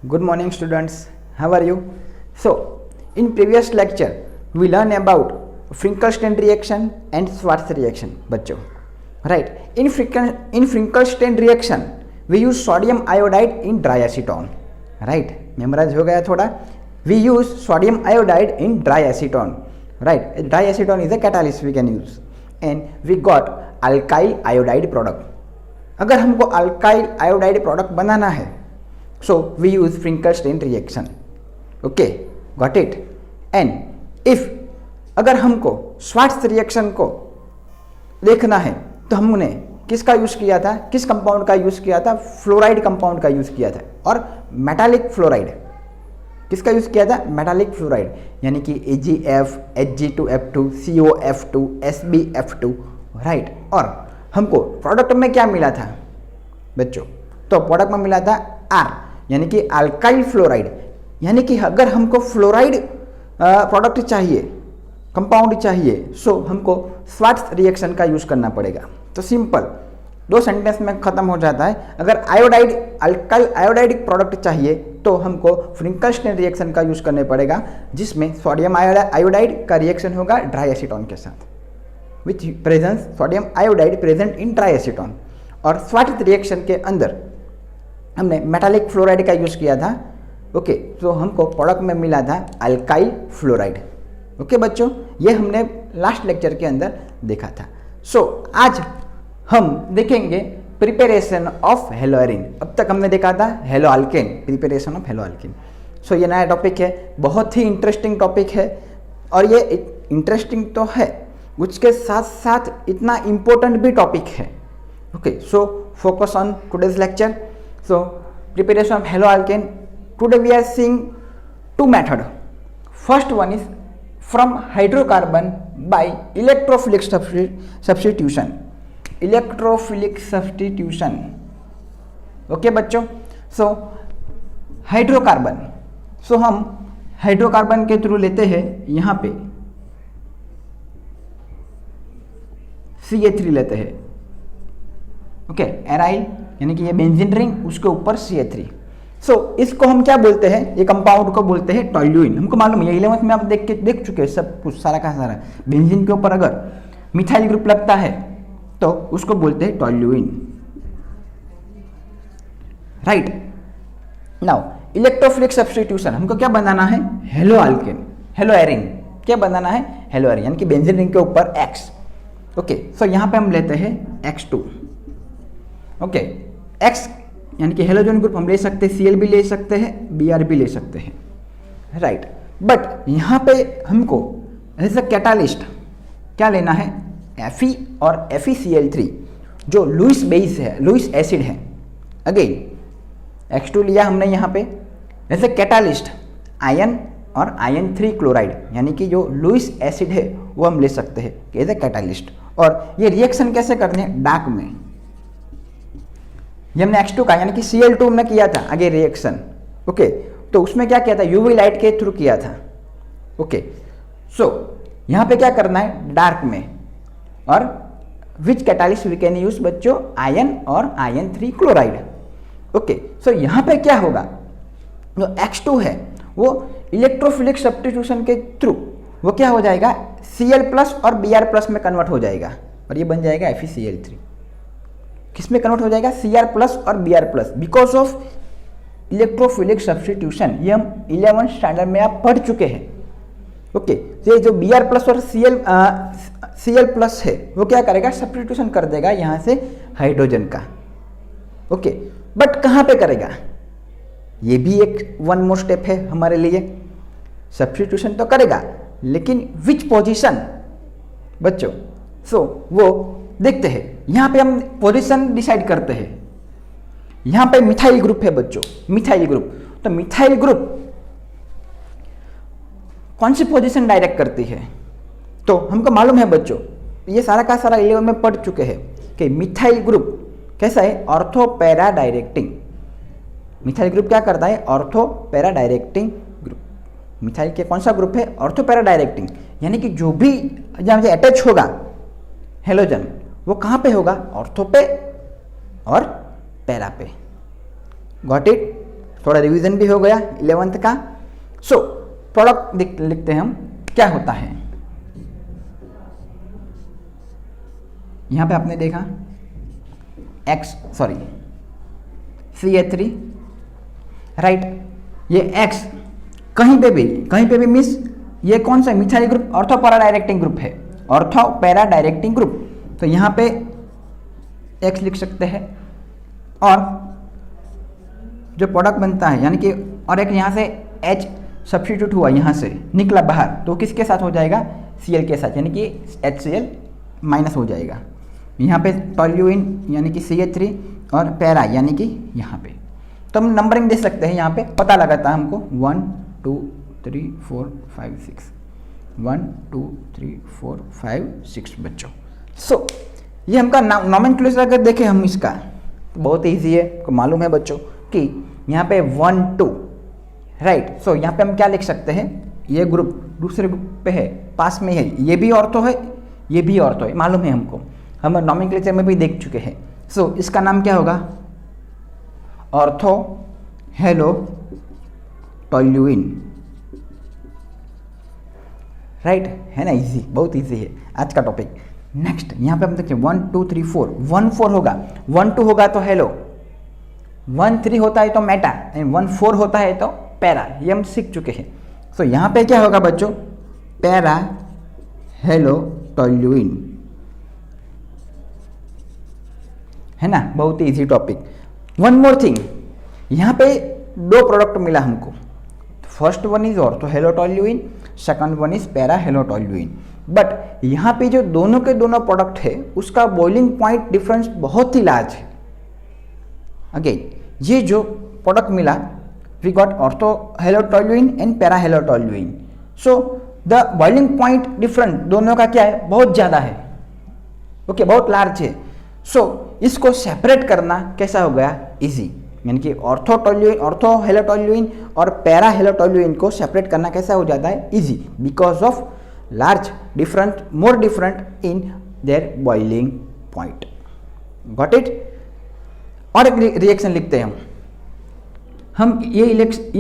Good morning students, how are you? So, in previous lecture, we learned about Finkelstein reaction and Schwarz reaction बच्चों, right? In Finkelstein reaction, we use sodium iodide in dry acetone, right? Memorize हो गया थोड़ा? We use sodium iodide in dry acetone, right? Dry acetone is a catalyst we can use, and we got alkyl iodide product. अगर हमको alkyl iodide product बनाना है, so we use Finkelstein reaction. Okay, got it? And if अगर हमको Schwarz reaction को देखना है तो हमने किसका यूज किया था, किस कंपाउंड का यूज किया था? फ्लोराइड कंपाउंड का यूज किया था, और मेटालिक फ्लोराइड किसका यूज किया था? मेटालिक फ्लोराइड, यानी कि AgF, Hg2F2, COF2, SbF2, right. और हमको प्रोडक्ट में क्या मिला था बच्चों? तो प्रोडक्ट में मिला था R, यानी कि अल्काइल फ्लोराइड। यानी कि अगर हमको फ्लोराइड प्रोडक्ट चाहिए, कंपाउंड चाहिए, सो हमको स्वार्ट्ज रिएक्शन का यूज करना पड़ेगा। तो सिंपल 2 सेंटेंस में खत्म हो जाता है। अगर आयोडाइड अल्काइल आयोडाइडिक प्रोडक्ट चाहिए तो हमको फिंकलस्टीन रिएक्शन का यूज करने पड़ेगा, जिसमें सोडियम आयोडाइड का रिएक्शन होगा ड्राई एसीटोन के साथ, which presence sodium iodide present in dry acetone. और स्वार्ट्ज रिएक्शन के अंदर हमने मेटालिक फ्लोराइड का यूज किया था। ओके, तो हमको प्रोडक्ट में मिला था अल्काइल फ्लोराइड। ओके बच्चों, ये हमने लास्ट लेक्चर के अंदर देखा था। सो आज हम देखेंगे प्रिपरेशन ऑफ हेलोएरिन। अब तक हमने देखा था haloalkane, preparation of haloalkane. So ये नया टॉपिक है, बहुत ही इंटरेस्टिंग टॉपिक है, और ये इंटरेस्टिंग तो है, उसके साथ साथ इतना इम्पोर्टेंट भी टॉपिक है। Okay, so focus on today's lecture. So preparation of haloalkane. Today we are seeing 2 methods. First one is from hydrocarbon by electrophilic substitution. Electrophilic substitution. Okay बच्चों, so हाइड्रोकार्बन, so हम hydrocarbon के through लेते हैं, यहाँ पे CH3 लेते हैं। Okay, aryl यानी कि ये बेंजीन रिंग, उसके ऊपर CH3। सो इसको हम क्या बोलते हैं? ये कंपाउंड को बोलते हैं टोल्यूइन। हमको मालूम है, 11th में आप देख चुके हैं सब कुछ, सारा का सारा। बेंजीन के ऊपर अगर मिथाइल ग्रुप लगता है तो उसको बोलते हैं toluene, right. Now electrophilic substitution, हमको क्या बनाना है? Hello alkane, hello Erin. क्या बनाना है? हेलो एरिन, यानी कि बेंजीन रिंग के ऊपर X। ओके, सो यहाँ पे हम लेते हैं X2। ओके, X यानी कि हेलोजन ग्रुप हम ले सकते हैं, Cl भी ले सकते हैं, Br भी ले सकते हैं, राइट। बट यहाँ पे हमको एज अ कैटालिस्ट क्या लेना है? Fe और FeCl3, जो लुईस बेस है, लुईस एसिड है। अगेन X2 लिया हमने यहाँ पे एज अ कैटालिस्ट, आयन और आयन 3 क्लोराइड, यानी कि जो लुईस एसिड है वो हम ले सकते हैं एज अ कैटालिस्ट। और ये रिएक्शन कैसे करने हैं? डार्क में। ये हमने X2 का यानी कि Cl2 हमने किया था आगे रिएक्शन। ओके, तो उसमें क्या किया था? यूवी लाइट के थ्रू किया था। ओके, सो यहाँ पे क्या करना है? डार्क में। और विच कैटालिस्ट वी कैन यूज बच्चों? आयन और आयन 3 क्लोराइड। ओके, सो यहाँ पे क्या होगा? जो X2 है वो इलेक्ट्रोफिलिक सब्स्टिट्यूशन के थ्रू वो क्या हो जाएगा? Cl+ और Br+ में कन्वर्ट हो जाएगा, और ये बन जाएगा FeCl3। किस में कन्वर्ट हो जाएगा? Cr+ और Br+, because of electrophilic substitution. ये हम 11th स्टैंडर्ड में आप पढ़ चुके हैं। ओके, ये जो Br+ और Cl+ है वो क्या करेगा? सब्स्टिट्यूशन कर देगा यहाँ से हाइड्रोजन का। ओके, बट कहाँ पे करेगा? ये भी एक वन मोर स्टेप है हमारे लिए। सब्स्टिट्यूशन तो करेगा, लेकिन विच पोजीशन बच्चों? सो वो देखते हैं। यहाँ पे हम पोजीशन डिसाइड करते हैं। यहाँ पे मिथाइल ग्रुप है बच्चों, मिथाइल ग्रुप। तो मिथाइल ग्रुप कौन सी पोजीशन डायरेक्ट करती है? तो हमको मालूम है बच्चों, ये सारा का सारा 11 में पढ़ चुके हैं कि मिथाइल ग्रुप कैसा है? Ortho para directing. Methyl group क्या करता है? Ortho para directing group. Methyl के कौन सा ग्रुप है? ऑर्थो पैरा डायरेक्टिंग, यानी कि जो भी जहाँ अटैच होगा हेलोजन वो कहाँ पे होगा? ऑर्थो पे और पैरा पे। Got it? थोड़ा रिवीजन भी हो गया 11th का। सो प्रोडक्ट लिखते हैं हम, क्या होता है। यहां पे आपने देखा CH3, राइट। ये X कहीं पे भी मिस, ये कौन सा methyl group ortho para directing group है, ऑर्थो पैरा डायरेक्टिंग ग्रुप। तो यहां पे X लिख सकते हैं और जो प्रोडक्ट बनता है यानी कि, और एक यहां से H सब्स्टिट्यूट हुआ, यहां से निकला बाहर, तो किसके साथ हो जाएगा, Cl के साथ, यानी कि HCl माइनस हो जाएगा। यहाँ पे टोल्यूइन यानी कि CH3 और पैरा यानी कि यहाँ पे। तो हम नंबरिंग दे सकते हैं, यहाँ पे पता लगाता है हमको 1 2 3 4 5 6, 1 2 3 4 5 6 बच्चों। सो ये हमका नॉमेनक्लेचर अगर देखें हम इसका, तो बहुत ईजी है, को मालूम है बच्चों कि यहाँ पे 1 2, राइट। सो यहाँ पे हम क्या लिख सकते हैं, ये ग्रुप दूसरे ग्रुप पे है, पास में है, ये भी ऑर्थो है, ये भी ऑर्थो है, मालूम है हमको, हम नॉमेनक्लेचर में भी देख चुके हैं। सो इसका नाम क्या होगा, ऑर्थो हेलो टोल्यूइन, राइट, है ना, इजी, बहुत इजी है आज का टॉपिक। नेक्स्ट यहाँ पे हम देखिए 1 2 3 4, 1 4 होगा, 1 2 होगा तो हेलो, 1 3 होता है तो मेटा, 1 4 होता है तो पैरा, ये हम सीख चुके हैं। सो यहाँ पे क्या होगा बच्चों, पैरा हेलो टोल्यूइन, है ना, बहुत ही easy topic. One more thing, यहाँ पे 2 प्रोडक्ट मिला हमको, first one is ortho hello toluene, second one is para hello toluene. But यहाँ पे जो दोनों के दोनों प्रोडक्ट है उसका बॉइलिंग पॉइंट डिफरेंस बहुत ही लार्ज है। अगेन ये जो प्रोडक्ट मिला, we got ortho hello toluene and para hello toluene. So the boiling point difference दोनों का क्या है, बहुत ज़्यादा है, ओके, बहुत लार्ज है। सो इसको सेपरेट करना कैसा हो गया, इजी, यानी कि ऑर्थो हेलो टोल्यूइन और पैरा हेलो टोल्यूइन को सेपरेट करना कैसा हो जाता है, easy, because of large different, more different in their boiling point. Got it. और एक रिएक्शन लिखते हैं हम ये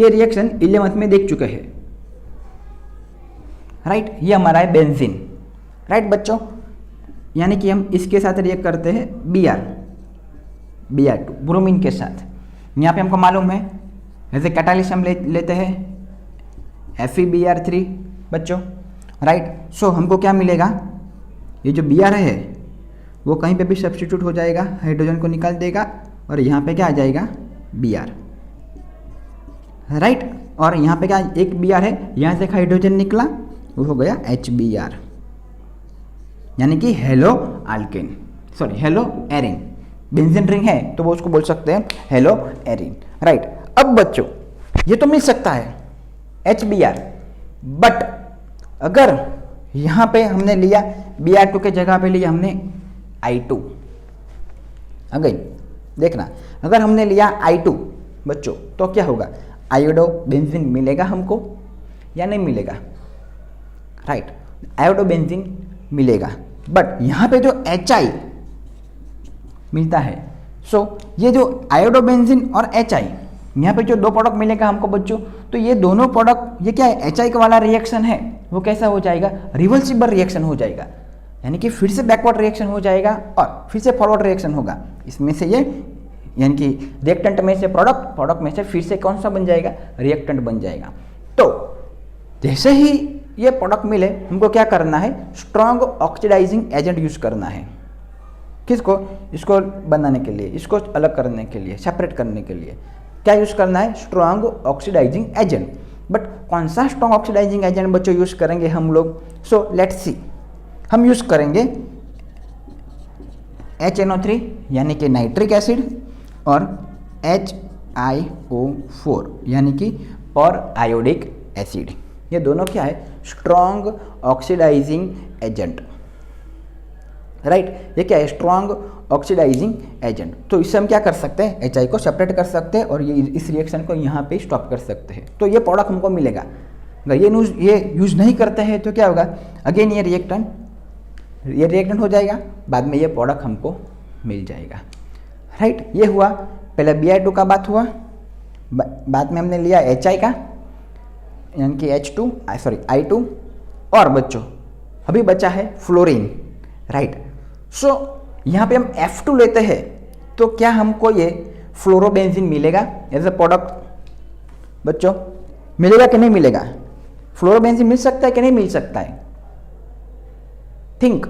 रिएक्शन 11th में देख चुके हैं, राइट। ये हमारा है बेंजीन, राइट बच्चों, यानी कि हम इसके साथ रिएक्ट करते हैं Br2 ब्रोमीन के साथ। यहाँ पे हमको मालूम है एज ए कैटालिस्ट हम लेते हैं FeBr3 बच्चों, राइट। सो हमको क्या मिलेगा, ये जो Br है वो कहीं पे भी सब्स्टिट्यूट हो जाएगा, हाइड्रोजन को निकाल देगा और यहाँ पे क्या आ जाएगा, Br, राइट। और यहाँ पे क्या एक Br है, यहाँ से एक हाइड्रोजन निकला, वो हो गया HBr, यानी कि hello Alcaine, sorry hello Erin. Benzene ring है तो वो उसको बोल सकते हैं हेलो एरिन, राइट। अब बच्चों ये तो मिल सकता है HBr, बट अगर यहाँ पे हमने लिया Br2 के जगह पे लिया हमने I2, अगेन देखना, अगर हमने लिया I2 बच्चों तो क्या होगा, आयोडो बेंजीन मिलेगा हमको या नहीं मिलेगा, राइट, आयोडो बेंजीन मिलेगा। बट यहाँ पे जो HI मिलता है, सो ये जो आयोडो बेंजीन और HI, यहाँ पे जो 2 प्रोडक्ट मिलेगा हमको बच्चों, तो ये दोनों प्रोडक्ट, ये क्या है, HI का वाला रिएक्शन है, वो कैसा हो जाएगा, रिवर्सिबल रिएक्शन हो जाएगा, यानी कि फिर से बैकवर्ड रिएक्शन हो जाएगा और फिर से फॉरवर्ड रिएक्शन होगा। इसमें से ये यानी कि रिएक्टेंट में से प्रोडक्ट में से फिर से कौन सा बन जाएगा, रिएक्टेंट बन जाएगा। तो जैसे ही ये प्रोडक्ट मिले हमको क्या करना है, स्ट्रॉन्ग ऑक्सीडाइजिंग एजेंट यूज करना है। किसको, इसको बनाने के लिए, इसको अलग करने के लिए, सेपरेट करने के लिए क्या यूज करना है, स्ट्रॉन्ग ऑक्सीडाइजिंग एजेंट। बट कौन सा स्ट्रॉन्ग ऑक्सीडाइजिंग एजेंट बच्चों यूज करेंगे हम लोग, सो लेट्स सी, हम यूज करेंगे HNO3 यानी कि नाइट्रिक एसिड और HiO4 यानी कि पर आयोडिक एसिड। ये दोनों क्या है, स्ट्रॉन्ग ऑक्सीडाइजिंग एजेंट, राइट। ये क्या है, स्ट्रॉन्ग ऑक्सीडाइजिंग एजेंट। तो इससे हम क्या कर सकते हैं, HI को सेपरेट कर सकते हैं और ये इस रिएक्शन को यहाँ पे स्टॉप कर सकते हैं। तो ये प्रोडक्ट हमको मिलेगा। अगर ये यूज नहीं करते हैं तो क्या होगा, अगेन ये रिएक्टेंट हो जाएगा, बाद में ये प्रोडक्ट हमको मिल जाएगा, राइट। ये हुआ पहले Br2 का बात हुआ, बाद में हमने लिया HI का, यानी कि I2, और बच्चों अभी बचा है फ्लोरीन, राइट। सो यहाँ पे हम F2 लेते हैं तो क्या हमको ये फ्लोरोबेंजीन मिलेगा एज अ प्रोडक्ट? बच्चों मिलेगा कि नहीं मिलेगा? फ्लोरोबेंजीन मिल सकता है कि नहीं मिल सकता है? थिंक।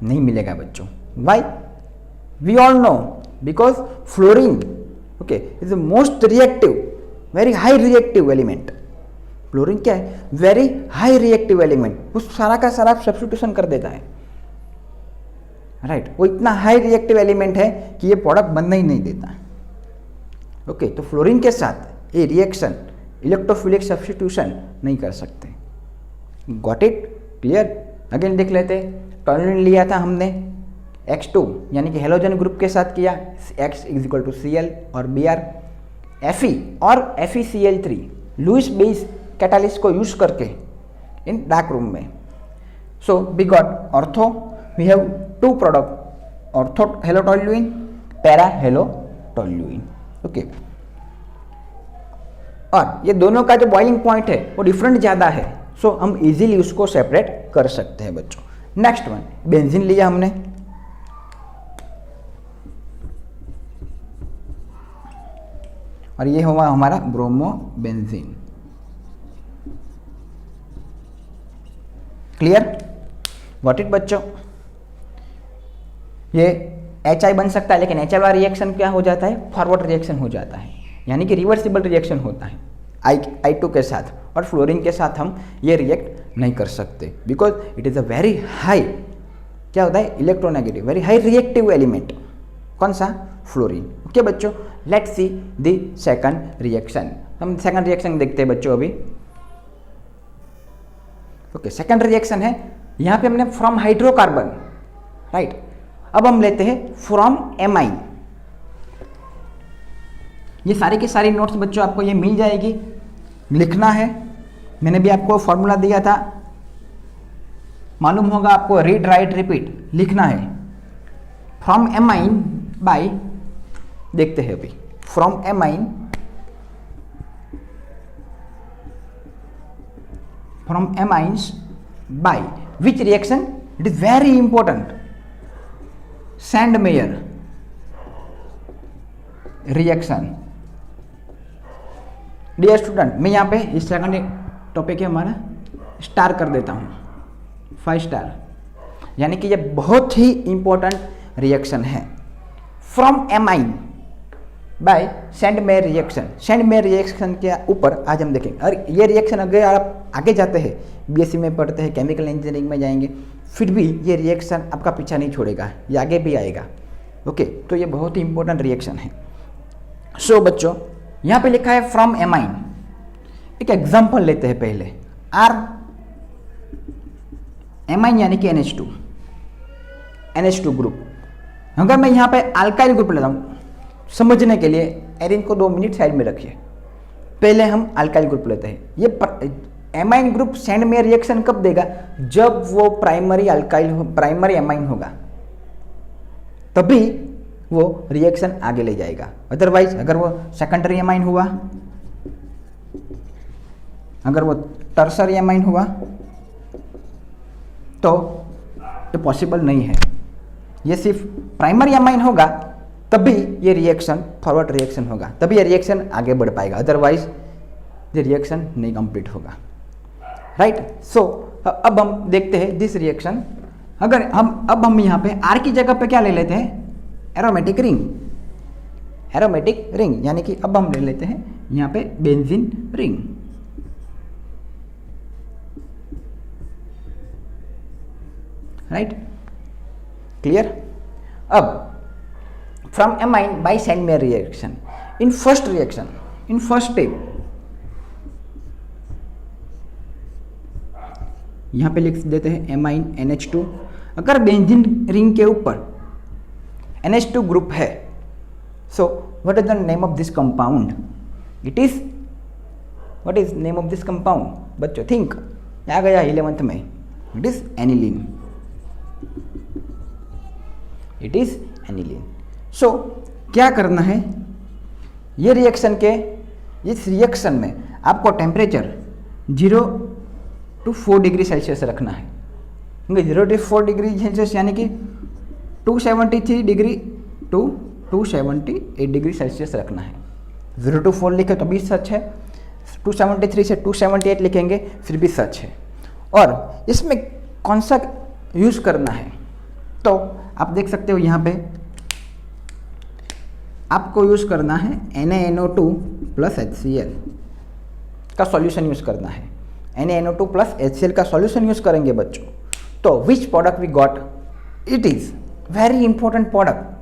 नहीं मिलेगा बच्चों। Why? We all know because fluorine okay is the most reactive, very high reactive element. Fluorine क्या है? वेरी हाई रिएक्टिव एलिमेंट, वो सारा का सारा सब्स्टिट्यूशन कर देता है, राइट। वो इतना हाई रिएक्टिव एलिमेंट है कि ये प्रोडक्ट बनना ही नहीं देता। ओके तो फ्लोरीन के साथ ये रिएक्शन इलेक्ट्रोफिलिक सब्स्टिट्यूशन नहीं कर सकते। Got it? क्लियर? अगेन देख लेते। टॉल्यूइन लिया था हमने X2 यानी कि हेलोजन ग्रुप के साथ किया, X = Cl और Br, Fe और FeCl3 लुईस बेस कैटालिस्ट को यूज करके इन डार्क रूम में। So we got ortho, we have 2 product, ortho halotoluene, para halotoluene. Okay और ये दोनों का जो बॉइलिंग पॉइंट है वो डिफरेंट ज़्यादा है, सो हम इजीली उसको सेपरेट कर सकते हैं बच्चों। नेक्स्ट वन, बेंजीन लिया हमने, और ये हुआ हमारा ब्रोमोबेंजीन। क्लियर? व्हाट इट बच्चों? ये HI बन सकता है, लेकिन HI वाला रिएक्शन क्या हो जाता है? फॉरवर्ड रिएक्शन हो जाता है, यानी कि रिवर्सिबल रिएक्शन होता है I2 के साथ, और फ्लोरीन के साथ हम ये रिएक्ट नहीं कर सकते because it is a very high, क्या होता है? Electronegative, very high reactive element. कौन सा? फ्लोरीन। ओके बच्चों, let's see the second reaction. हम सेकंड रिएक्शन देखते हैं बच्चों अभी। ओके सेकंड रिएक्शन है, यहाँ पे हमने फ्रॉम हाइड्रोकार्बन, राइट। अब हम लेते हैं फ्रॉम एमाइन। ये सारी की सारी नोट्स बच्चों आपको ये मिल जाएगी, लिखना है। मैंने भी आपको फॉर्मूला दिया था, मालूम होगा आपको, रीड राइट रिपीट लिखना है। फ्रॉम एमाइन बाय, देखते हैं अभी, from amine, from amines by which reaction? It is very important, Sandmeyer reaction. Dear student, मैं यहाँ पे इस सेकंड टॉपिक है हमारा स्टार कर देता हूँ, 5 स्टार, यानी कि ये बहुत ही इंपॉर्टेंट रिएक्शन है। From amine by Sandmeyer reaction. Sandmeyer reaction के ऊपर आज हम देखेंगे, और ये रिएक्शन अगर आप आगे जाते हैं, BSc में पढ़ते हैं, केमिकल इंजीनियरिंग में जाएंगे, फिर भी ये रिएक्शन आपका पीछा नहीं छोड़ेगा, ये आगे भी आएगा। ओके तो ये बहुत ही इंपॉर्टेंट रिएक्शन है। सो बच्चों यहाँ पे लिखा है फ्रॉम एमाइन। एक एग्जांपल लेते हैं पहले, आर एमाइन यानी कि NH2 ग्रुप। अगर मैं यहाँ पे अल्काइल ग्रुप लेता हूँ, समझने के लिए एरिन को 2 मिनट साइड में रखिए। पहले हम अल्काइल ग्रुप लेते हैं। ये एमाइन ग्रुप सैंडमेयर रिएक्शन कब देगा? जब वो प्राइमरी एमाइन होगा, तभी वो रिएक्शन आगे ले जाएगा। अदरवाइज अगर वो सेकेंडरी एमाइन हुआ, अगर वो टर्सरी एमाइन हुआ, तो ये पॉसिबल नहीं है। ये सिर्फ प्राइमरी एमाइन होगा तभी ये रिएक्शन फॉरवर्ड रिएक्शन होगा, तभी ये रिएक्शन आगे बढ़ पाएगा, अदरवाइज ये रिएक्शन नहीं कंप्लीट होगा, राइट। सो अब हम देखते हैं दिस रिएक्शन। अगर हम यहाँ पे आर की जगह पे क्या ले लेते हैं? एरोमेटिक रिंग, यानी कि अब हम ले लेते हैं यहाँ पे बेंजीन रिंग। Right, clear. अब from amine by Sandmeyer reaction, in first step यहाँ पे लिख देते हैं एमाइन NH2। अगर बेंजीन रिंग के ऊपर NH2 ग्रुप है, so what is the name of this compound? It is, what is name of this compound बच्चों? थिंक, आ गया 11th में, it is aniline. It is aniline. So क्या करना है? ये रिएक्शन के इस रिएक्शन में आपको टेम्परेचर 0 to 4 डिग्री सेल्सियस रखना है, क्योंकि 0 to 4 डिग्री सेल्सियस यानी कि 273 डिग्री टू 278 डिग्री सेल्सियस रखना है। 0 to 4 लिखे तो भी सच है, 273 से 278 लिखेंगे फिर भी सच है। और इसमें कौन सा यूज़ करना है, तो आप देख सकते हो यहाँ पे आपको यूज़ करना है NaNO2 प्लस HCl का सॉल्यूशन यूज़ करना है। NaNO2 प्लस HCl का सॉल्यूशन यूज़ करेंगे बच्चों। तो which product we got, it is very important product.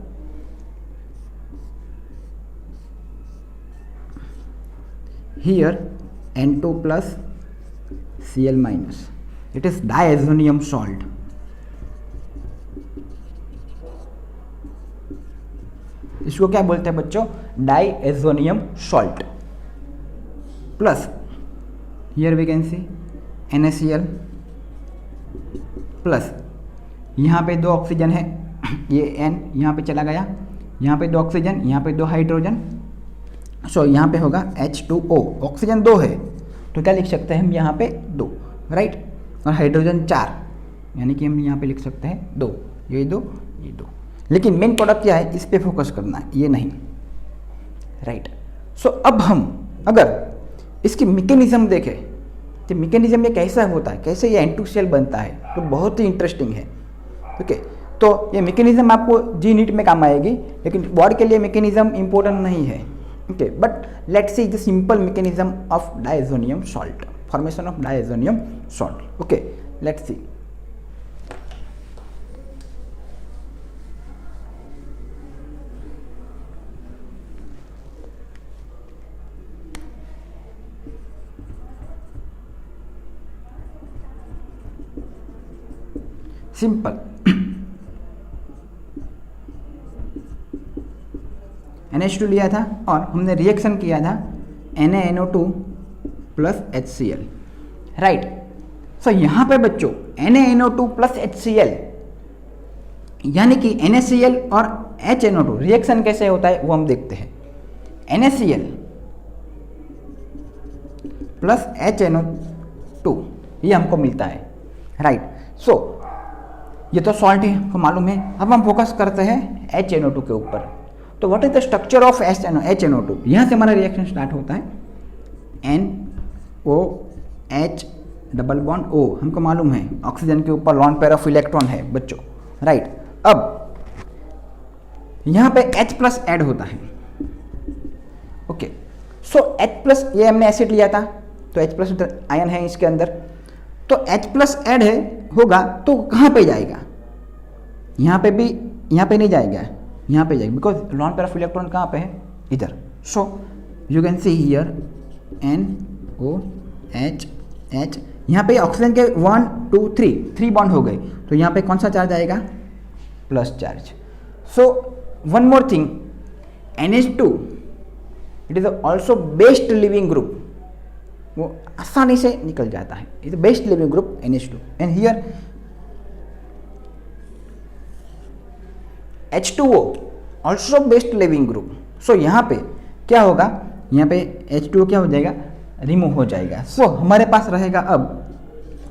Here N2 plus Cl minus, it is diazonium salt. इसको क्या बोलते हैं बच्चों, diazonium salt. Plus here we can see NaCl plus यहाँ पे 2 ऑक्सीजन है, ये N यहाँ पे चला गया, यहाँ पे 2 ऑक्सीजन, यहाँ पे 2 हाइड्रोजन, सो यहाँ पे होगा H2O। ऑक्सीजन 2 है तो क्या लिख सकते हैं हम यहाँ पे 2, राइट, और हाइड्रोजन 4, यानी कि हम यहाँ पे लिख सकते हैं 2, ये 2 ये 2। लेकिन मेन प्रोडक्ट क्या है, इस पे फोकस करना है, ये नहीं, राइट। सो अब हम अगर इसकी मैकेनिज्म देखें तो मैकेनिज्म ये कैसा होता है, कैसे ये N2Cl बनता है, तो बहुत ही इंटरेस्टिंग है। ओके, तो ये मैकेनिज्म आपको जी नीट में काम आएगी, लेकिन बोर्ड के लिए मैकेनिज्म इंपॉर्टेंट नहीं है। Okay, but let's see the simple mechanism of diazonium salt, formation of diazonium salt. Okay, let's see. Simple, NH2 लिया था और हमने रिएक्शन किया था NaNO2 प्लस HCl, राइट। सो यहाँ पे बच्चों NaNO2 प्लस HCl यानी कि NaCl और HNO2 रिएक्शन कैसे होता है वो हम देखते हैं। NaCl प्लस HNO2 ये हमको मिलता है, राइट। सो ये तो सॉल्ट है, हमको मालूम है। अब हम फोकस करते हैं HNO2 के ऊपर। तो what is the structure of HNO2, यहाँ से हमारा रिएक्शन स्टार्ट होता है। NOH डबल बॉन्ड O, हमको मालूम है ऑक्सीजन के ऊपर लॉन पेयर ऑफ इलेक्ट्रॉन है बच्चों, राइट। अब यहाँ पे H प्लस ऐड होता है। ओके, सो H प्लस, ये हमने एसिड लिया था तो H प्लस आयन है इसके अंदर, तो H प्लस ऐड है होगा तो कहाँ पे जाएगा, यहाँ पे भी, यहाँ पे नहीं जाएगा, यहाँ पे जाएगा, because lone pair of electron कहाँ पे है, इधर। So you can see here NOH H, यहाँ पे ऑक्सीजन के 1 2 3 बॉन्ड हो गए, तो यहाँ पे कौन सा चार्ज आएगा, plus charge. So one more thing, NH2 it is also best leaving group, वो आसानी से निकल जाता है, is best leaving group NH2। And here H2O also best leaving group. So यहाँ पे क्या होगा, यहाँ पे H2O क्या हो जाएगा, रिमूव हो जाएगा। सो हमारे पास रहेगा अब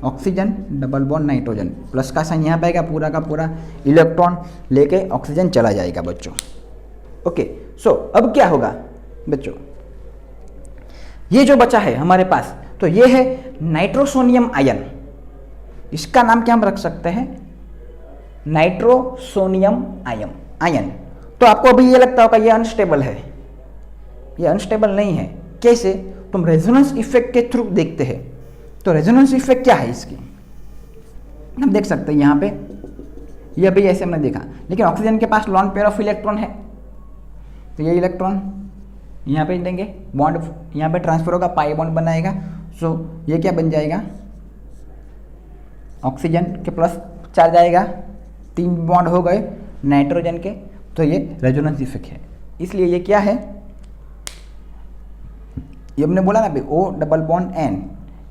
oxygen double bond nitrogen, plus का साइन यहाँ पे आएगा, पूरा का पूरा इलेक्ट्रॉन लेके ऑक्सीजन चला जाएगा बच्चों। ओके, सो अब क्या होगा बच्चों, ये जो बचा है हमारे पास, तो ये है नाइट्रोसोनियम आयन, इसका नाम क्या हम रख सकते हैं, नाइट्रोसोनियम आयन। तो आपको अभी ये लगता होगा ये अनस्टेबल है, ये अनस्टेबल नहीं है। कैसे, तुम रेजोनेंस इफेक्ट के थ्रू देखते हैं। तो रेजोनेंस इफेक्ट क्या है इसकी, हम देख सकते हैं यहाँ पे, ये अभी ऐसे हमने देखा, लेकिन ऑक्सीजन के पास लॉन पेयर ऑफ इलेक्ट्रॉन है, तो ये इलेक्ट्रॉन यहाँ पे देंगे, बॉन्ड यहाँ पे ट्रांसफर होगा, पाई बॉन्ड बनाएगा। सो ये क्या बन जाएगा, ऑक्सीजन के प्लस चार्ज आएगा, 3 बॉन्ड हो गए नाइट्रोजन के, तो ये रेजोनेंस इफेक्ट है। इसलिए ये क्या है, ये हमने बोला ना O डबल बॉन्ड N,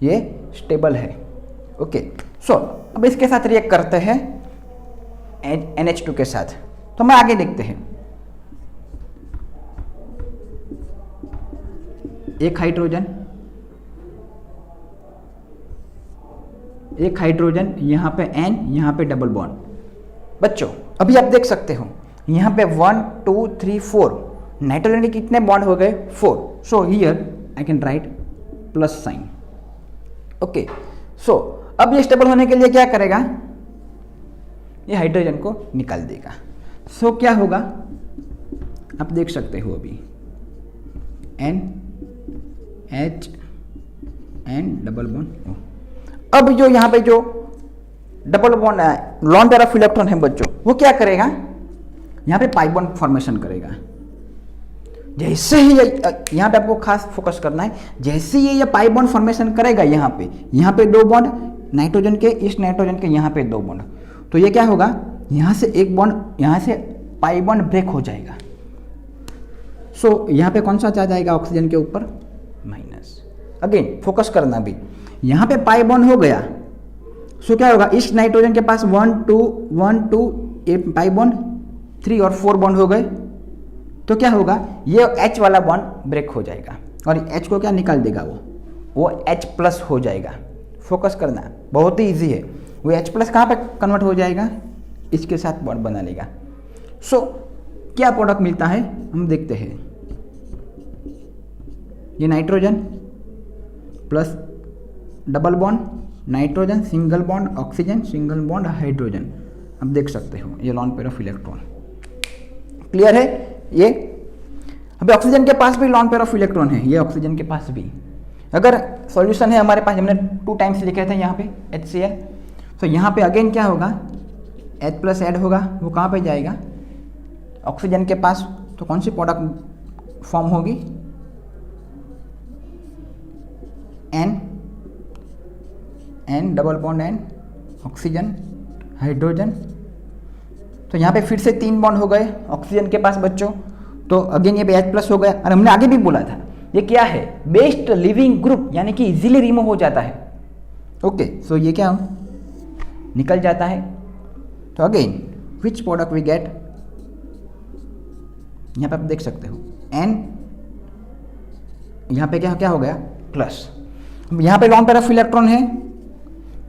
ये स्टेबल है। ओके, सो अब इसके साथ रिएक्ट करते हैं NH2 के साथ, तो मैं आगे देखते हैं। एक हाइड्रोजन, एक हाइड्रोजन, यहाँ पे N, यहाँ पे डबल बॉन्ड। बच्चों अभी आप देख सकते हो यहाँ पे 1 2 3 4 नाइट्रोजन के कितने बॉन्ड हो गए? 4। So here I can write plus sign. Okay, so अब ये स्टेबल होने के लिए क्या करेगा? ये हाइड्रोजन को निकाल देगा। सो क्या होगा आप देख सकते हो अभी N H N double bond O। अब जो यहाँ पे जो डबल बॉन्ड है, लॉन पेयर ऑफ इलेक्ट्रॉन है बच्चों, वो क्या करेगा? यहाँ पे पाई बॉन्ड फॉर्मेशन करेगा। जैसे ही यहाँ पे आपको खास फोकस करना है, जैसे ही ये पाई बॉन्ड फॉर्मेशन करेगा यहाँ पे 2 बॉन्ड नाइट्रोजन के, इस नाइट्रोजन के यहाँ पे 2 बॉन्ड, तो ये क्या होगा? यहाँ से एक बॉन्ड, यहाँ से पाई बॉन्ड ब्रेक हो जाएगा। सो यहाँ पे कौन सा चार्ज आएगा ऑक्सीजन के ऊपर? माइनस। अगेन फोकस करना भी, यहाँ पे पाई बॉन्ड हो गया, सो क्या होगा? इस नाइट्रोजन के पास 1 2 ये पाई बॉन्ड 3 और 4 बॉन्ड हो गए, तो क्या होगा? ये H वाला बॉन्ड ब्रेक हो जाएगा और H को क्या निकाल देगा? वो H प्लस हो जाएगा। फोकस करना, बहुत ही इजी है। वो H प्लस कहाँ पे कन्वर्ट हो जाएगा? इसके साथ बॉन्ड बना लेगा। सो क्या प्रोडक्ट मिलता है हम देखते हैं। ये nitrogen plus double bond, nitrogen single bond, oxygen single bond, hydrogen. अब देख सकते हो ये lone pair of electron. Clear है ये? अभी ऑक्सीजन के पास भी लॉन पेयर ऑफ इलेक्ट्रॉन है, ये ऑक्सीजन के पास भी। अगर सॉल्यूशन है हमारे पास, हमने 2 टाइम्स लिखे थे यहाँ पे HCl, तो यहाँ पे अगेन क्या होगा? H प्लस ऐड होगा, वो कहाँ पे जाएगा? ऑक्सीजन के पास। तो कौन सी प्रोडक्ट फॉर्म होगी? N double bond N, oxygen hydrogen. तो यहाँ पे फिर से 3 बॉन्ड हो गए ऑक्सीजन के पास बच्चों, तो अगेन ये H प्लस हो गया। और हमने आगे भी बोला था ये क्या है? बेस्ट लिविंग ग्रुप, यानी कि इजीली रिमूव हो जाता है। ओके, सो ये क्या निकल जाता है। तो again which product we get? यहाँ पे आप देख सकते हो N, यहाँ पे क्या हो गया? प्लस। यहाँ पे लॉन पेयर ऑफ इलेक्ट्रॉन है,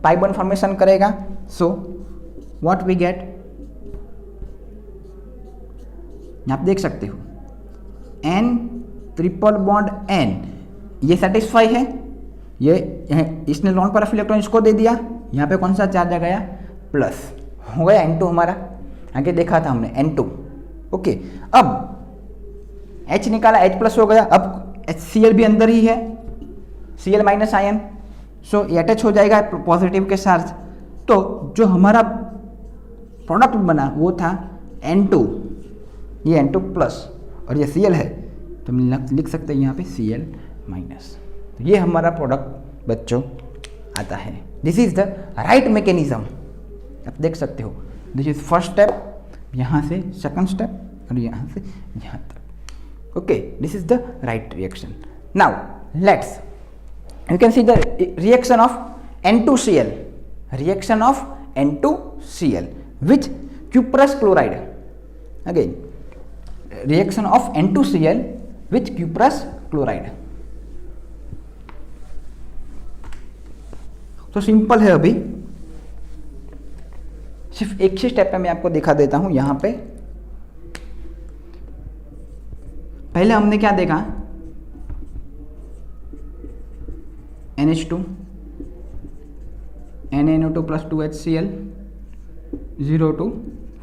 पाई बॉन्ड फॉर्मेशन करेगा। So what we get? यहाँ पे देख सकते हो N ट्रिपल बॉन्ड N, ये सेटिस्फाई है। ये इसने लॉन पेयर ऑफ इलेक्ट्रॉन इसको दे दिया, यहाँ पे कौन सा चार्ज आ गया? प्लस हो गया N2 हमारा। आगे देखा था हमने N2। ओके, अब H निकाला, H प्लस हो गया। अब HCl भी अंदर ही है, Cl माइनस आयन, सो ये अटैच हो जाएगा पॉजिटिव के साथ। तो जो हमारा प्रोडक्ट बना वो था N2, ये N2 प्लस और ये Cl है, तो हम लिख सकते हैं यहाँ पे Cl माइनस। तो ये हमारा प्रोडक्ट बच्चों आता है। This is the right mechanism. आप देख सकते हो, दिस इज फर्स्ट स्टेप, यहाँ से सेकंड स्टेप और यहाँ से यहाँ तक। Okay, this is the right reaction. Now let's you can see the reaction of N2Cl, reaction of N2Cl with cuprous chloride. Again, reaction of N2Cl with cuprous chloride. तो simple है। अभी सिर्फ एक ही स्टेप पे मैं आपको दिखा देता हूं। यहां पे पहले हमने क्या देखा? NH2 NaNO2 plus 2HCl 0 to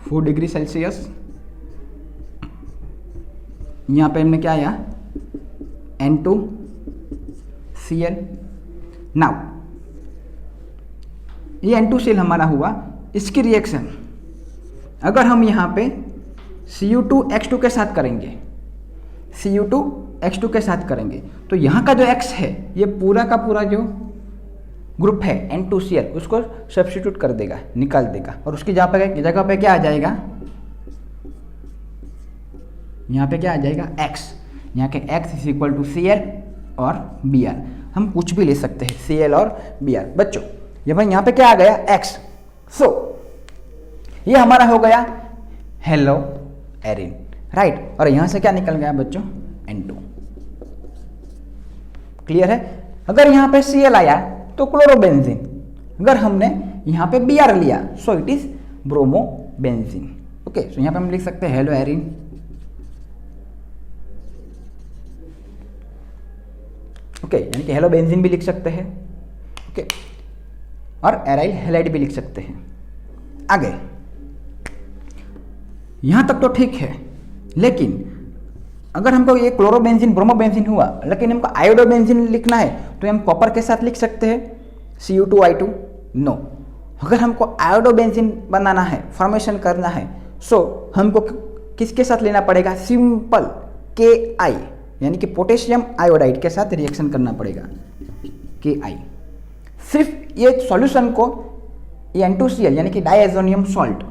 4 degree Celsius. यहाँ पे हमने क्या आया? N2Cl। नाउ ये N2Cl हमारा हुआ। इसकी रिएक्शन अगर हम यहाँ पे Cu2H2 के साथ करेंगे, Cu2H2 के साथ करेंगे, तो यहाँ का जो X है ये पूरा का पूरा जो ग्रुप है N2Cl उसको सब्स्टिट्यूट कर देगा, निकाल देगा, और उसकी जगह पे क्या आ जाएगा? यहाँ पे क्या आ जाएगा? X। यहाँ के X is equal to Cl और Br। हम कुछ भी ले सकते हैं, Cl और Br। बच्चों ये भाई यहाँ पे क्या आ गया? X। सो ये हमारा हो गया हेलो एरिन, राइट। और यहाँ से क्या निकल गया बच्चों? N2। क्लियर है? अगर यहाँ पे Cl आया तो क्लोरोबेंजीन, अगर हमने यहाँ पे Br लिया so it is bromobenzene. Okay, so यहाँ पे हम लिख सकते हैं हेलो एरिन, ओके, यानी कि हेलो बेंजीन भी लिख सकते हैं, ओके, और एराइल हैलाइड भी लिख सकते हैं। आगे यहां तक तो ठीक है, लेकिन अगर हमको ये क्लोरोबेंजीन ब्रोमोबेंजीन हुआ लेकिन हमको आयोडोबेंजीन लिखना है तो हम कॉपर के साथ लिख सकते हैं Cu2I2? नो। अगर हमको आयोडोबेंजीन बनाना है, फॉर्मेशन करना है, सो हमको किसके साथ लेना पड़ेगा? सिंपल Ki, यानी कि पोटेशियम आयोडाइड के साथ रिएक्शन करना पड़ेगा, Ki। सिर्फ ये सॉल्यूशन को ये N2Cl यानी कि डाइएजोनियम सॉल्ट,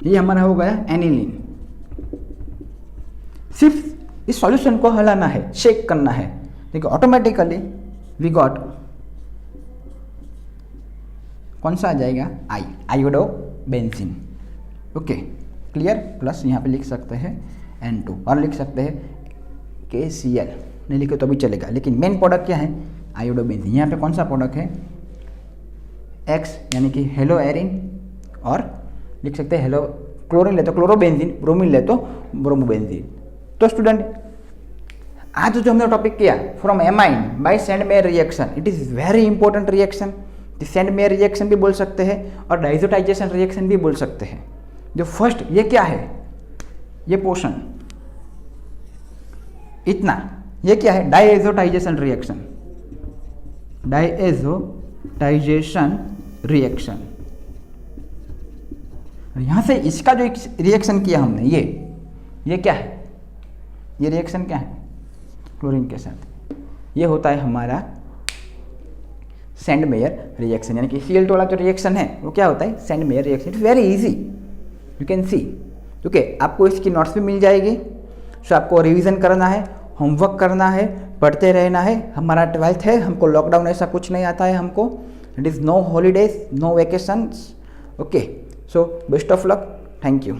ये हमारा हो गया एनिलीन। सिर्फ इस सॉल्यूशन को हलाना है, शेक करना है, देखिए ऑटोमेटिकली वी गॉट कौन सा आ जाएगा? आयोडोबेंजीन। Okay, clear? प्लस यहाँ पे लिख सकते हैं N2 और लिख सकते हैं KCl, नहीं लिखे तो भी चलेगा, लेकिन मेन प्रोडक्ट क्या है? आयोडोबेंजीन। यहाँ पे कौन सा प्रोडक्ट है? X यानी कि हेलो एरिन, और लिख सकते हैं हेलो क्लोरीन ले तो क्लोरोबेंजीन, ब्रोमीन ले तो ब्रोमोबेंजीन। तो स्टूडेंट आज जो हमने टॉपिक किया from amine by Sandmeyer reaction, it is very important reaction. Sandmeyer reaction भी बोल सकते हैं और डाइजोटाइजेशन रिएक्शन भी बोल सकते हैं। जो फर्स्ट ये क्या है? ये पोर्शन इतना, ये क्या है? Diazotisation reaction, diazotisation reaction. यहां से इसका जो रिएक्शन किया हमने, ये क्या है? ये रिएक्शन क्या है? क्लोरीन के साथ, ये होता है हमारा सेंड मेयर रिएक्शन, यानी कि Cl2 वाला जो रिएक्शन है वो क्या होता है? Send mayor reaction. It's very easy, you can see. Okay, आपको इसकी नोट्स भी मिल जाएगी। सो आपको रिवीजन करना है, होमवर्क करना है, पढ़ते रहना है। हमारा 12th है, हमको लॉकडाउन ऐसा कुछ नहीं आता है हमको। It is no holidays, no vacations. Okay, so best of luck, thank you.